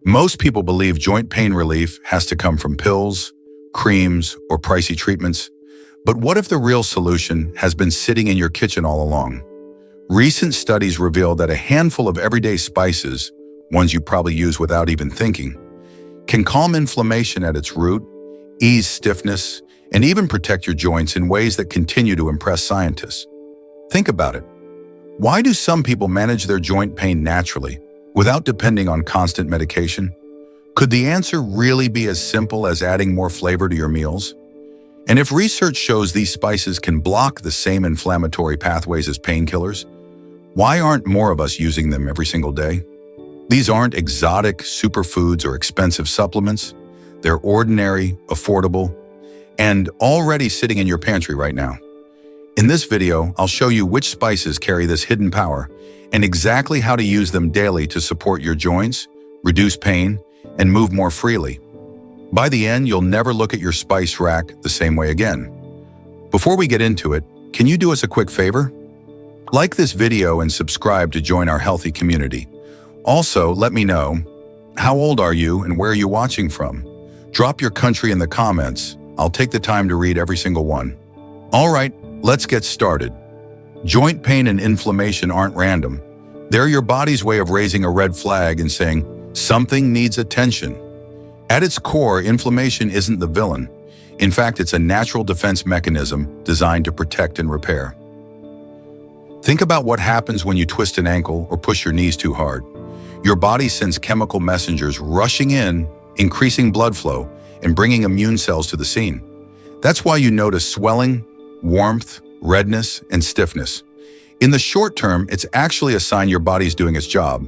Most people believe joint pain relief has to come from pills, creams, or pricey treatments. But what if the real solution has been sitting in your kitchen all along? Recent studies reveal that a handful of everyday spices, ones you probably use without even thinking, can calm inflammation at its root, ease stiffness, and even protect your joints in ways that continue to impress scientists. Think about it. Why do some people manage their joint pain naturally, without depending on constant medication? Could the answer really be as simple as adding more flavor to your meals? And if research shows these spices can block the same inflammatory pathways as painkillers, why aren't more of us using them every single day? These aren't exotic superfoods or expensive supplements. They're ordinary, affordable, and already sitting in your pantry right now. In this video, I'll show you which spices carry this hidden power and exactly how to use them daily to support your joints, reduce pain, and move more freely. By the end, you'll never look at your spice rack the same way again. Before we get into it, can you do us a quick favor? Like this video and subscribe to join our healthy community. Also, let me know, how old are you and where are you watching from? Drop your country in the comments. I'll take the time to read every single one. All right, let's get started. Joint pain and inflammation aren't random. They're your body's way of raising a red flag and saying, something needs attention. At its core, inflammation isn't the villain. In fact, it's a natural defense mechanism designed to protect and repair. Think about what happens when you twist an ankle or push your knees too hard. Your body sends chemical messengers rushing in, increasing blood flow, and bringing immune cells to the scene. That's why you notice swelling, warmth, redness, and stiffness. In the short term, it's actually a sign your body's doing its job.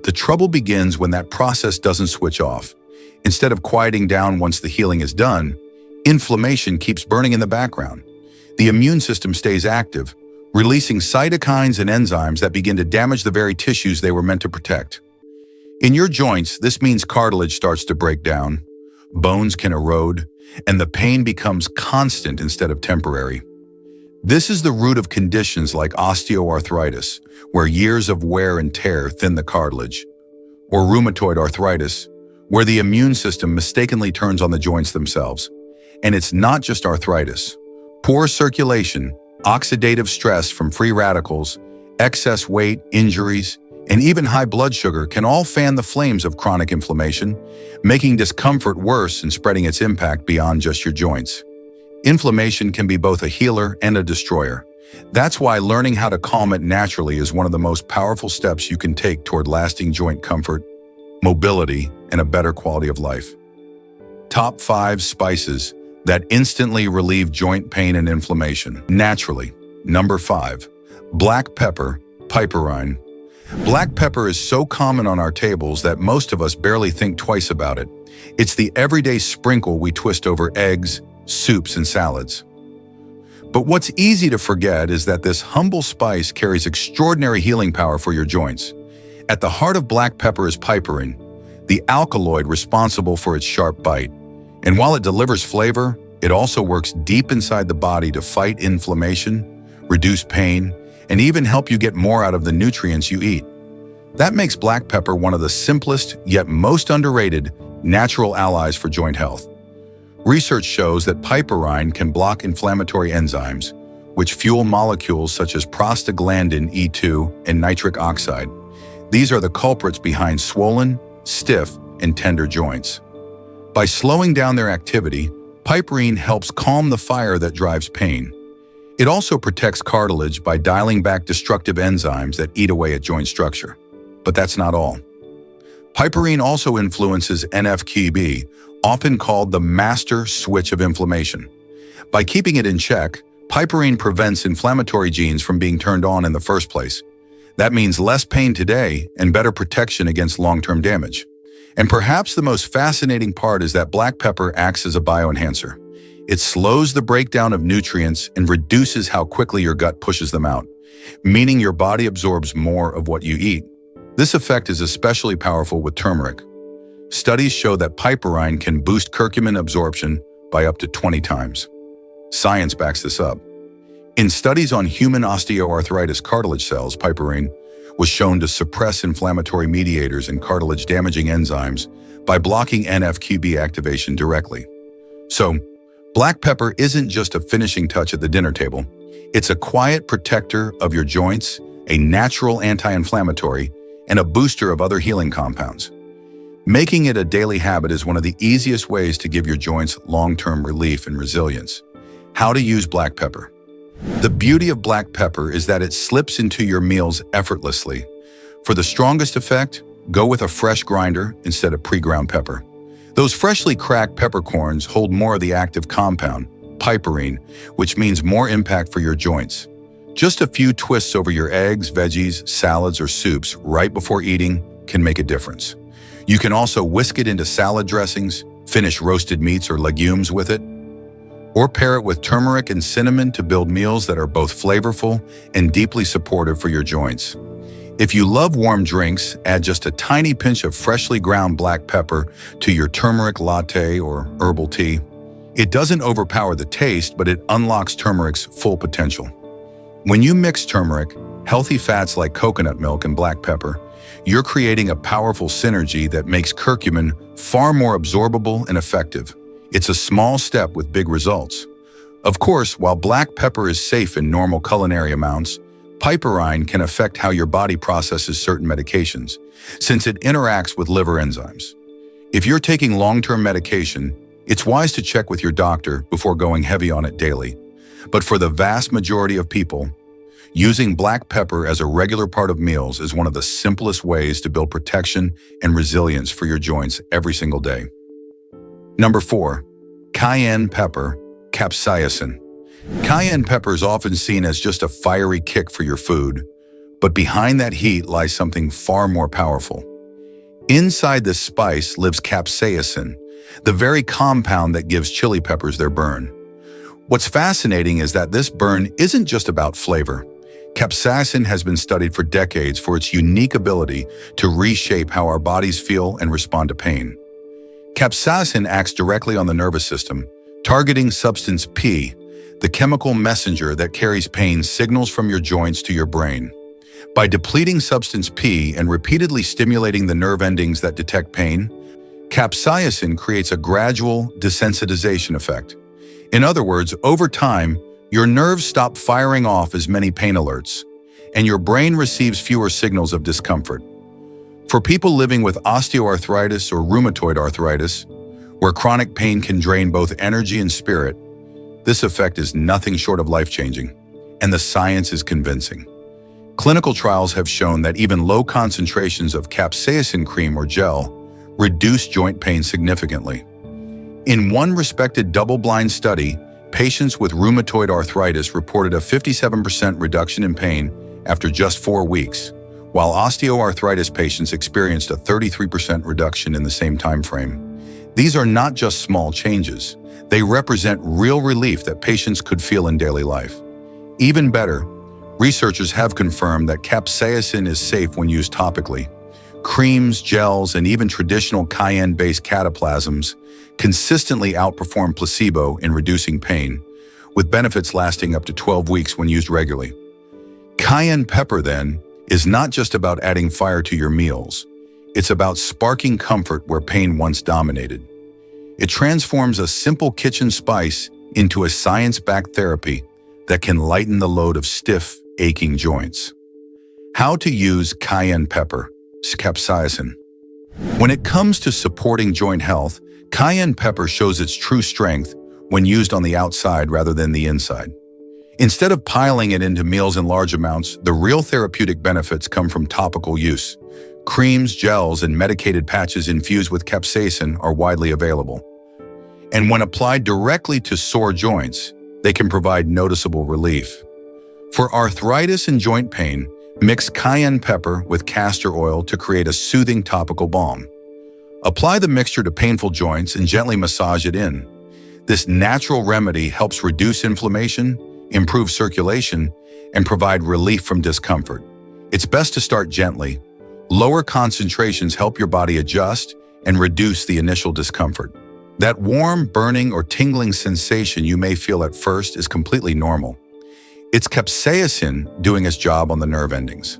The trouble begins when that process doesn't switch off. Instead of quieting down once the healing is done, inflammation keeps burning in the background. The immune system stays active, releasing cytokines and enzymes that begin to damage the very tissues they were meant to protect. In your joints, this means cartilage starts to break down, bones can erode, and the pain becomes constant instead of temporary. This is the root of conditions like osteoarthritis, where years of wear and tear thin the cartilage, or rheumatoid arthritis, where the immune system mistakenly turns on the joints themselves. And it's not just arthritis. Poor circulation, oxidative stress from free radicals, excess weight, injuries, and even high blood sugar can all fan the flames of chronic inflammation, making discomfort worse and spreading its impact beyond just your joints. Inflammation can be both a healer and a destroyer. That's why learning how to calm it naturally is one of the most powerful steps you can take toward lasting joint comfort, mobility, and a better quality of life. Top 5 spices that instantly relieve joint pain and inflammation naturally. Number 5, black pepper, piperine. Black pepper is so common on our tables that most of us barely think twice about it. It's the everyday sprinkle we twist over eggs, soups, and salads. But what's easy to forget is that this humble spice carries extraordinary healing power for your joints. At the heart of black pepper is piperine, the alkaloid responsible for its sharp bite. And while it delivers flavor, it also works deep inside the body to fight inflammation, reduce pain, and even help you get more out of the nutrients you eat. That makes black pepper one of the simplest yet most underrated natural allies for joint health. Research shows that piperine can block inflammatory enzymes, which fuel molecules such as prostaglandin E2 and nitric oxide. These are the culprits behind swollen, stiff, and tender joints. By slowing down their activity, piperine helps calm the fire that drives pain. It also protects cartilage by dialing back destructive enzymes that eat away at joint structure. But that's not all. Piperine also influences NF-κB, often called the master switch of inflammation. By keeping it in check, piperine prevents inflammatory genes from being turned on in the first place. That means less pain today and better protection against long-term damage. And perhaps the most fascinating part is that black pepper acts as a bioenhancer. It slows the breakdown of nutrients and reduces how quickly your gut pushes them out, meaning your body absorbs more of what you eat. This effect is especially powerful with turmeric. Studies show that piperine can boost curcumin absorption by up to 20 times. Science backs this up. In studies on human osteoarthritis cartilage cells, piperine was shown to suppress inflammatory mediators and cartilage-damaging enzymes by blocking NF-κB activation directly. So, black pepper isn't just a finishing touch at the dinner table. It's a quiet protector of your joints, a natural anti-inflammatory, and a booster of other healing compounds. Making it a daily habit is one of the easiest ways to give your joints long-term relief and resilience. How to use black pepper. The beauty of black pepper is that it slips into your meals effortlessly. For the strongest effect, go with a fresh grinder instead of pre-ground pepper. Those freshly cracked peppercorns hold more of the active compound, piperine, which means more impact for your joints. Just a few twists over your eggs, veggies, salads, or soups right before eating can make a difference. You can also whisk it into salad dressings, finish roasted meats or legumes with it, or pair it with turmeric and cinnamon to build meals that are both flavorful and deeply supportive for your joints. If you love warm drinks, add just a tiny pinch of freshly ground black pepper to your turmeric latte or herbal tea. It doesn't overpower the taste, but it unlocks turmeric's full potential. When you mix turmeric, healthy fats like coconut milk and black pepper, you're creating a powerful synergy that makes curcumin far more absorbable and effective. It's a small step with big results. Of course, while black pepper is safe in normal culinary amounts, piperine can affect how your body processes certain medications, since it interacts with liver enzymes. If you're taking long-term medication, it's wise to check with your doctor before going heavy on it daily. But for the vast majority of people, using black pepper as a regular part of meals is one of the simplest ways to build protection and resilience for your joints every single day. Number 4. Cayenne pepper, capsaicin. Cayenne pepper is often seen as just a fiery kick for your food, but behind that heat lies something far more powerful. Inside this spice lives capsaicin, the very compound that gives chili peppers their burn. What's fascinating is that this burn isn't just about flavor. Capsaicin has been studied for decades for its unique ability to reshape how our bodies feel and respond to pain. Capsaicin acts directly on the nervous system, targeting substance P, the chemical messenger that carries pain signals from your joints to your brain. By depleting substance P and repeatedly stimulating the nerve endings that detect pain, capsaicin creates a gradual desensitization effect. In other words, over time, your nerves stop firing off as many pain alerts, and your brain receives fewer signals of discomfort. For people living with osteoarthritis or rheumatoid arthritis, where chronic pain can drain both energy and spirit, this effect is nothing short of life-changing, and the science is convincing. Clinical trials have shown that even low concentrations of capsaicin cream or gel reduce joint pain significantly. In one respected double-blind study, patients with rheumatoid arthritis reported a 57% reduction in pain after just 4 weeks, while osteoarthritis patients experienced a 33% reduction in the same time frame. These are not just small changes. They represent real relief that patients could feel in daily life. Even better, researchers have confirmed that capsaicin is safe when used topically. Creams, gels, and even traditional cayenne-based cataplasms consistently outperform placebo in reducing pain, with benefits lasting up to 12 weeks when used regularly. Cayenne pepper, then, is not just about adding fire to your meals. It's about sparking comfort where pain once dominated. It transforms a simple kitchen spice into a science-backed therapy that can lighten the load of stiff, aching joints. How to use cayenne pepper, capsaicin. When it comes to supporting joint health, cayenne pepper shows its true strength when used on the outside rather than the inside. Instead of piling it into meals in large amounts, the real therapeutic benefits come from topical use. Creams, gels, and medicated patches infused with capsaicin are widely available. And when applied directly to sore joints, they can provide noticeable relief. For arthritis and joint pain, mix cayenne pepper with castor oil to create a soothing topical balm. Apply the mixture to painful joints and gently massage it in. This natural remedy helps reduce inflammation, improve circulation, and provide relief from discomfort. It's best to start gently. Lower concentrations help your body adjust and reduce the initial discomfort. That warm, burning, or tingling sensation you may feel at first is completely normal. It's capsaicin doing its job on the nerve endings.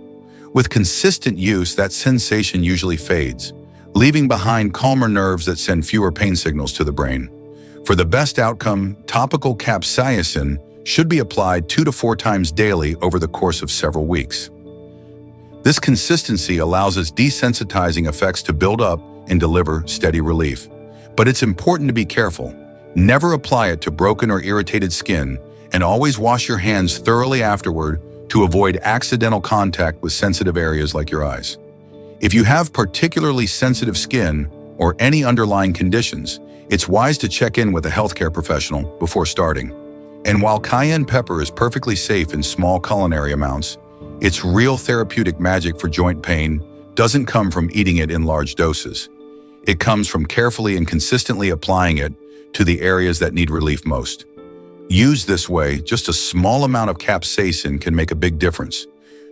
With consistent use, that sensation usually fades, leaving behind calmer nerves that send fewer pain signals to the brain. For the best outcome, topical capsaicin should be applied 2 to 4 times daily over the course of several weeks. This consistency allows its desensitizing effects to build up and deliver steady relief. But it's important to be careful. Never apply it to broken or irritated skin, and always wash your hands thoroughly afterward to avoid accidental contact with sensitive areas like your eyes. If you have particularly sensitive skin or any underlying conditions, it's wise to check in with a healthcare professional before starting. And while cayenne pepper is perfectly safe in small culinary amounts, its real therapeutic magic for joint pain doesn't come from eating it in large doses. It comes from carefully and consistently applying it to the areas that need relief most. Used this way, just a small amount of capsaicin can make a big difference,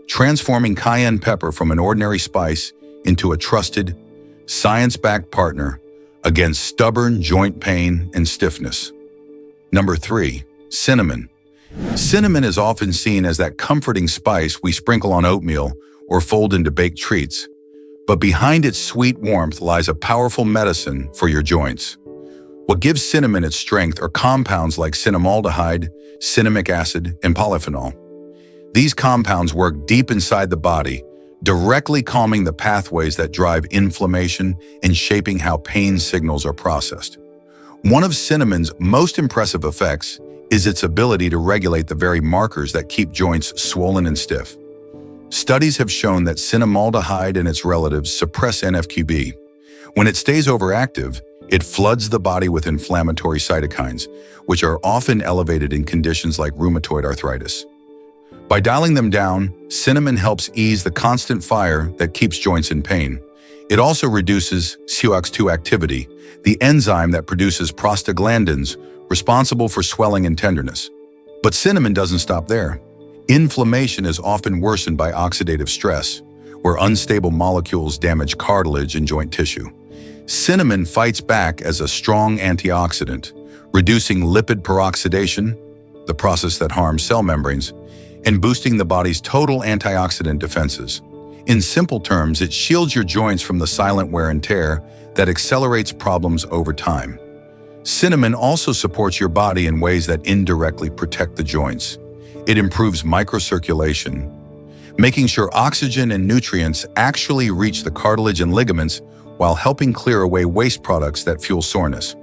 transforming cayenne pepper from an ordinary spice into a trusted, science-backed partner against stubborn joint pain and stiffness. Number 3, cinnamon. Cinnamon is often seen as that comforting spice we sprinkle on oatmeal or fold into baked treats. But behind its sweet warmth lies a powerful medicine for your joints. What gives cinnamon its strength are compounds like cinnamaldehyde, cinnamic acid, and polyphenol. These compounds work deep inside the body, directly calming the pathways that drive inflammation and shaping how pain signals are processed. One of cinnamon's most impressive effects is its ability to regulate the very markers that keep joints swollen and stiff. Studies have shown that cinnamaldehyde and its relatives suppress NF-κB. When it stays overactive, it floods the body with inflammatory cytokines, which are often elevated in conditions like rheumatoid arthritis. By dialing them down, cinnamon helps ease the constant fire that keeps joints in pain. It also reduces COX-2 activity, the enzyme that produces prostaglandins responsible for swelling and tenderness. But cinnamon doesn't stop there. Inflammation is often worsened by oxidative stress, where unstable molecules damage cartilage and joint tissue. Cinnamon fights back as a strong antioxidant, reducing lipid peroxidation, the process that harms cell membranes, and boosting the body's total antioxidant defenses. In simple terms, it shields your joints from the silent wear and tear that accelerates problems over time. Cinnamon also supports your body in ways that indirectly protect the joints. It improves microcirculation, making sure oxygen and nutrients actually reach the cartilage and ligaments while helping clear away waste products that fuel soreness.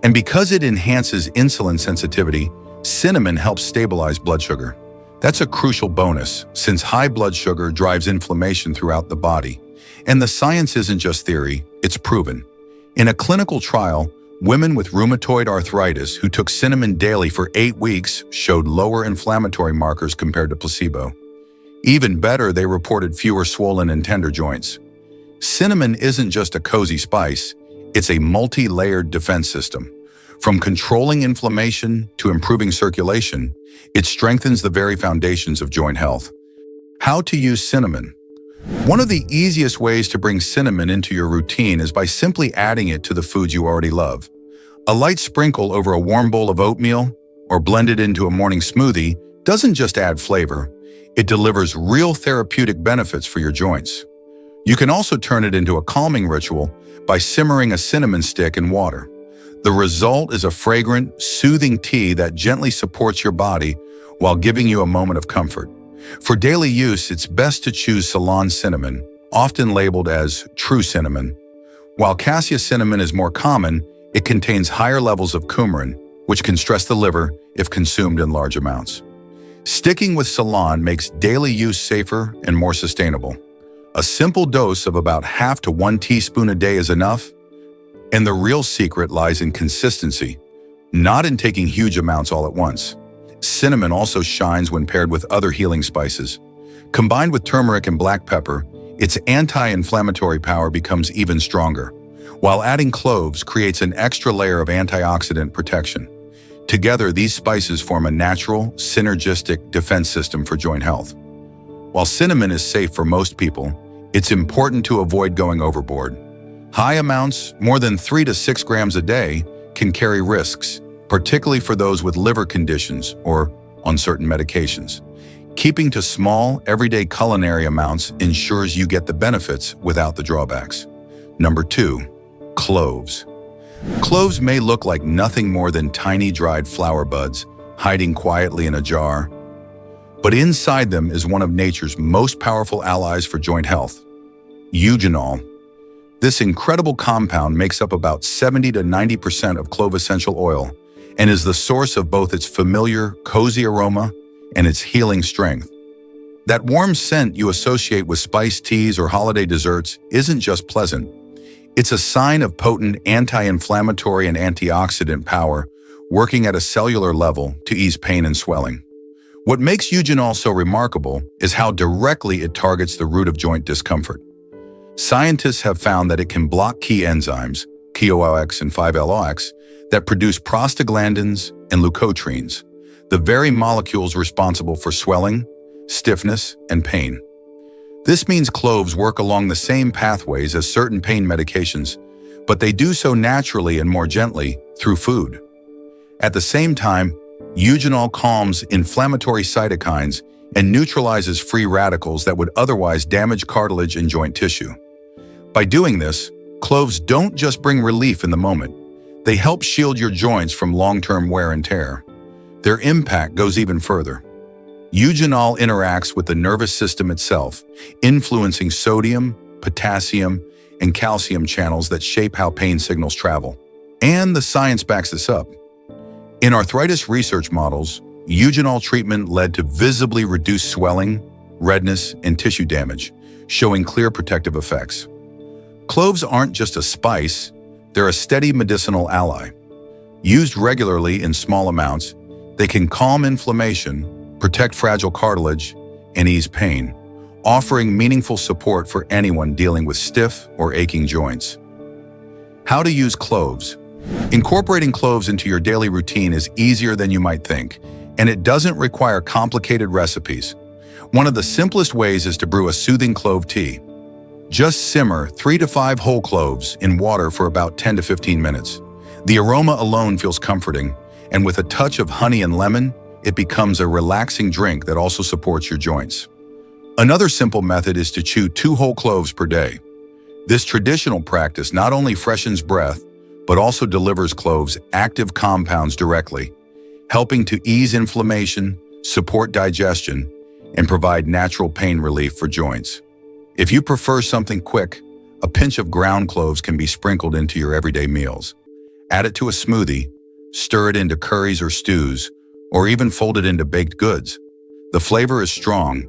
And because it enhances insulin sensitivity, cinnamon helps stabilize blood sugar. That's a crucial bonus, since high blood sugar drives inflammation throughout the body. And the science isn't just theory, it's proven. In a clinical trial, women with rheumatoid arthritis who took cinnamon daily for 8 weeks showed lower inflammatory markers compared to placebo. Even better, they reported fewer swollen and tender joints. Cinnamon isn't just a cozy spice, it's a multi-layered defense system. From controlling inflammation to improving circulation, it strengthens the very foundations of joint health. How to use cinnamon. One of the easiest ways to bring cinnamon into your routine is by simply adding it to the foods you already love. A light sprinkle over a warm bowl of oatmeal or blended into a morning smoothie doesn't just add flavor, it delivers real therapeutic benefits for your joints. You can also turn it into a calming ritual by simmering a cinnamon stick in water. The result is a fragrant, soothing tea that gently supports your body while giving you a moment of comfort. For daily use, it's best to choose Ceylon cinnamon, often labeled as true cinnamon. While cassia cinnamon is more common, it contains higher levels of coumarin, which can stress the liver if consumed in large amounts. Sticking with Ceylon makes daily use safer and more sustainable. A simple dose of about half to 1 teaspoon a day is enough, and the real secret lies in consistency, not in taking huge amounts all at once. Cinnamon also shines when paired with other healing spices. Combined with turmeric and black pepper, its anti-inflammatory power becomes even stronger, while adding cloves creates an extra layer of antioxidant protection. Together, these spices form a natural, synergistic defense system for joint health. While cinnamon is safe for most people, it's important to avoid going overboard. High amounts, more than 3 to 6 grams a day, can carry risks, particularly for those with liver conditions or on certain medications. Keeping to small, everyday culinary amounts ensures you get the benefits without the drawbacks. Number 2. Cloves. Cloves may look like nothing more than tiny dried flower buds hiding quietly in a jar, but inside them is one of nature's most powerful allies for joint health, eugenol. This incredible compound makes up about 70 to 90% of clove essential oil and is the source of both its familiar, cozy aroma and its healing strength. That warm scent you associate with spiced teas or holiday desserts isn't just pleasant. It's a sign of potent anti-inflammatory and antioxidant power working at a cellular level to ease pain and swelling. What makes eugenol so remarkable is how directly it targets the root of joint discomfort. Scientists have found that it can block key enzymes, CoOX and 5-LOX, that produce prostaglandins and leukotrienes, the very molecules responsible for swelling, stiffness, and pain. This means cloves work along the same pathways as certain pain medications, but they do so naturally and more gently through food. At the same time, eugenol calms inflammatory cytokines and neutralizes free radicals that would otherwise damage cartilage and joint tissue. By doing this, cloves don't just bring relief in the moment. They help shield your joints from long-term wear and tear. Their impact goes even further. Eugenol interacts with the nervous system itself, influencing sodium, potassium, and calcium channels that shape how pain signals travel. And the science backs this up. In arthritis research models, eugenol treatment led to visibly reduced swelling, redness, and tissue damage, showing clear protective effects. Cloves aren't just a spice, they're a steady medicinal ally. Used regularly in small amounts, they can calm inflammation, protect fragile cartilage, and ease pain, offering meaningful support for anyone dealing with stiff or aching joints. How to use cloves. Incorporating cloves into your daily routine is easier than you might think, and it doesn't require complicated recipes. One of the simplest ways is to brew a soothing clove tea. Just simmer 3 to 5 whole cloves in water for about 10 to 15 minutes. The aroma alone feels comforting, and with a touch of honey and lemon, it becomes a relaxing drink that also supports your joints. Another simple method is to chew 2 whole cloves per day. This traditional practice not only freshens breath, but also delivers cloves' active compounds directly, helping to ease inflammation, support digestion, and provide natural pain relief for joints. If you prefer something quick, a pinch of ground cloves can be sprinkled into your everyday meals. Add it to a smoothie, stir it into curries or stews, or even fold it into baked goods. The flavor is strong,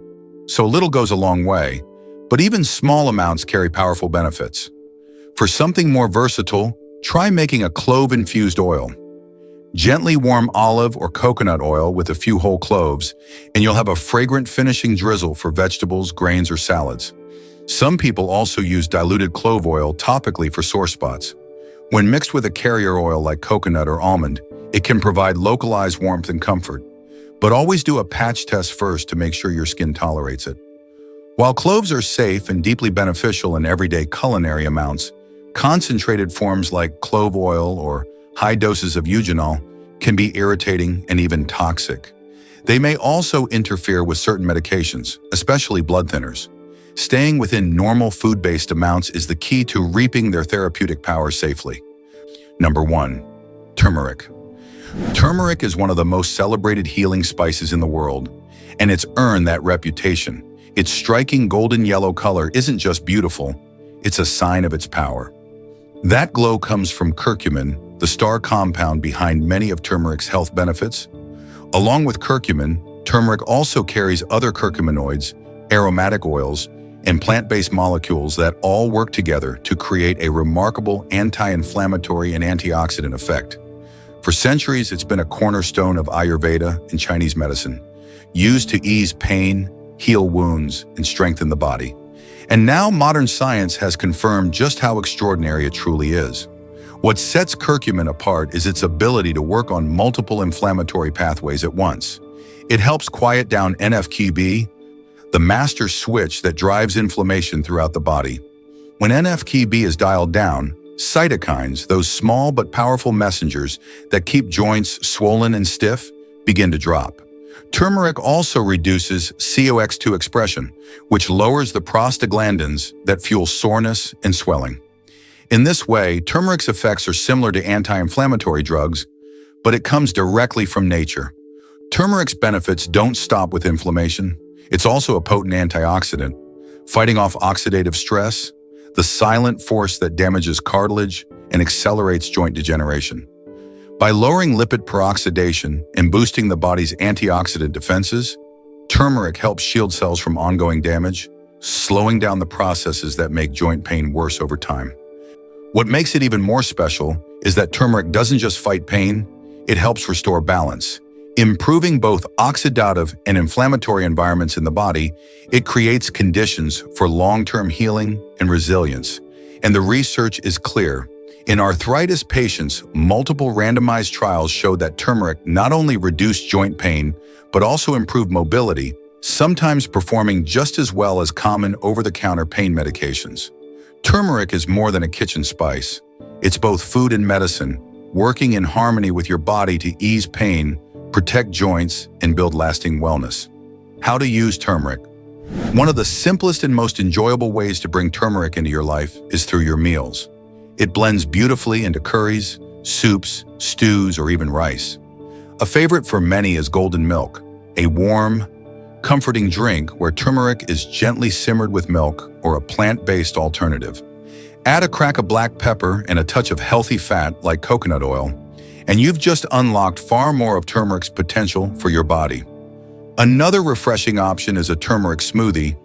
so little goes a long way, but even small amounts carry powerful benefits. For something more versatile, try making a clove-infused oil. Gently warm olive or coconut oil with a few whole cloves, and you'll have a fragrant finishing drizzle for vegetables, grains, or salads. Some people also use diluted clove oil topically for sore spots. When mixed with a carrier oil like coconut or almond, it can provide localized warmth and comfort. But always do a patch test first to make sure your skin tolerates it. While cloves are safe and deeply beneficial in everyday culinary amounts, concentrated forms like clove oil or high doses of eugenol can be irritating and even toxic. They may also interfere with certain medications, especially blood thinners. Staying within normal food-based amounts is the key to reaping their therapeutic power safely. Number 1. Turmeric. Turmeric is one of the most celebrated healing spices in the world, and it's earned that reputation. Its striking golden yellow color isn't just beautiful, it's a sign of its power. That glow comes from curcumin, the star compound behind many of turmeric's health benefits. Along with curcumin, turmeric also carries other curcuminoids, aromatic oils, and plant-based molecules that all work together to create a remarkable anti-inflammatory and antioxidant effect. For centuries, it's been a cornerstone of Ayurveda and Chinese medicine, used to ease pain, heal wounds, and strengthen the body. And now modern science has confirmed just how extraordinary it truly is. What sets curcumin apart is its ability to work on multiple inflammatory pathways at once. It helps quiet down NF-κB, the master switch that drives inflammation throughout the body. When NF-κB is dialed down, cytokines, those small but powerful messengers that keep joints swollen and stiff, begin to drop. Turmeric also reduces COX2 expression, which lowers the prostaglandins that fuel soreness and swelling. In this way, turmeric's effects are similar to anti-inflammatory drugs, but it comes directly from nature. Turmeric's benefits don't stop with inflammation. It's also a potent antioxidant, fighting off oxidative stress, the silent force that damages cartilage and accelerates joint degeneration. By lowering lipid peroxidation and boosting the body's antioxidant defenses, turmeric helps shield cells from ongoing damage, slowing down the processes that make joint pain worse over time. What makes it even more special is that turmeric doesn't just fight pain, it helps restore balance. Improving both oxidative and inflammatory environments in the body, it creates conditions for long-term healing and resilience. And the research is clear. In arthritis patients, multiple randomized trials showed that turmeric not only reduced joint pain, but also improved mobility, sometimes performing just as well as common over-the-counter pain medications. Turmeric is more than a kitchen spice. It's both food and medicine, working in harmony with your body to ease pain, protect joints, and build lasting wellness. How to use turmeric. One of the simplest and most enjoyable ways to bring turmeric into your life is through your meals. It blends beautifully into curries, soups, stews, or even rice. A favorite for many is golden milk, a warm, comforting drink where turmeric is gently simmered with milk or a plant-based alternative. Add a crack of black pepper and a touch of healthy fat like coconut oil, and you've just unlocked far more of turmeric's potential for your body. Another refreshing option is a turmeric smoothie,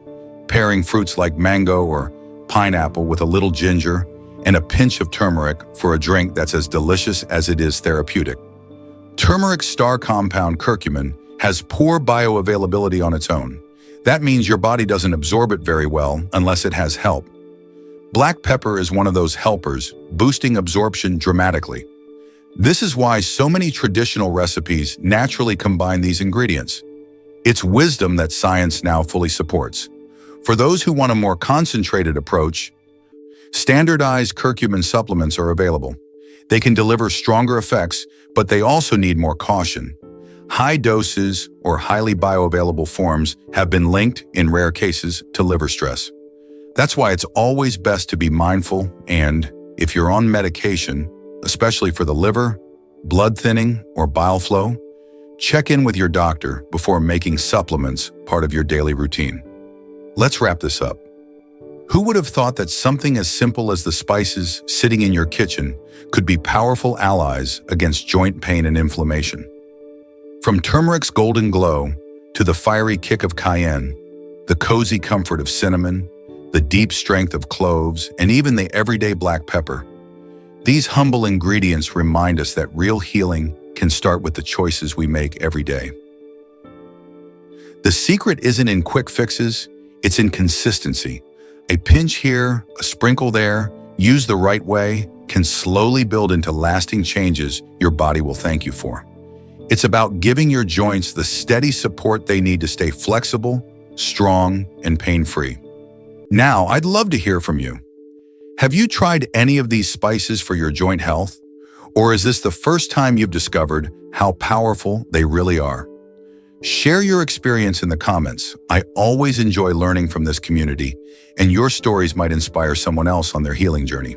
pairing fruits like mango or pineapple with a little ginger and a pinch of turmeric for a drink that's as delicious as it is therapeutic. Turmeric's star compound curcumin has poor bioavailability on its own. That means your body doesn't absorb it very well unless it has help. Black pepper is one of those helpers, boosting absorption dramatically. This is why so many traditional recipes naturally combine these ingredients. It's wisdom that science now fully supports. For those who want a more concentrated approach, standardized curcumin supplements are available. They can deliver stronger effects, but they also need more caution. High doses or highly bioavailable forms have been linked, in rare cases, to liver stress. That's why it's always best to be mindful and, if you're on medication, especially for the liver, blood thinning, or bile flow, check in with your doctor before making supplements part of your daily routine. Let's wrap this up. Who would have thought that something as simple as the spices sitting in your kitchen could be powerful allies against joint pain and inflammation? From turmeric's golden glow to the fiery kick of cayenne, the cozy comfort of cinnamon, the deep strength of cloves, and even the everyday black pepper, these humble ingredients remind us that real healing can start with the choices we make every day. The secret isn't in quick fixes, it's in consistency. A pinch here, a sprinkle there, used the right way, can slowly build into lasting changes your body will thank you for. It's about giving your joints the steady support they need to stay flexible, strong, and pain-free. Now, I'd love to hear from you. Have you tried any of these spices for your joint health? Or is this the first time you've discovered how powerful they really are? Share your experience in the comments. I always enjoy learning from this community, and your stories might inspire someone else on their healing journey.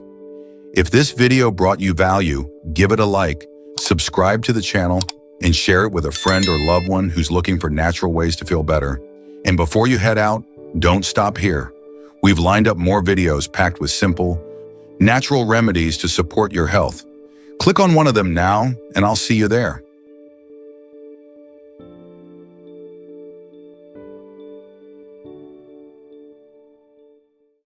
If this video brought you value, give it a like, subscribe to the channel, and share it with a friend or loved one who's looking for natural ways to feel better. And before you head out, don't stop here. We've lined up more videos packed with simple, natural remedies to support your health. Click on one of them now, and I'll see you there.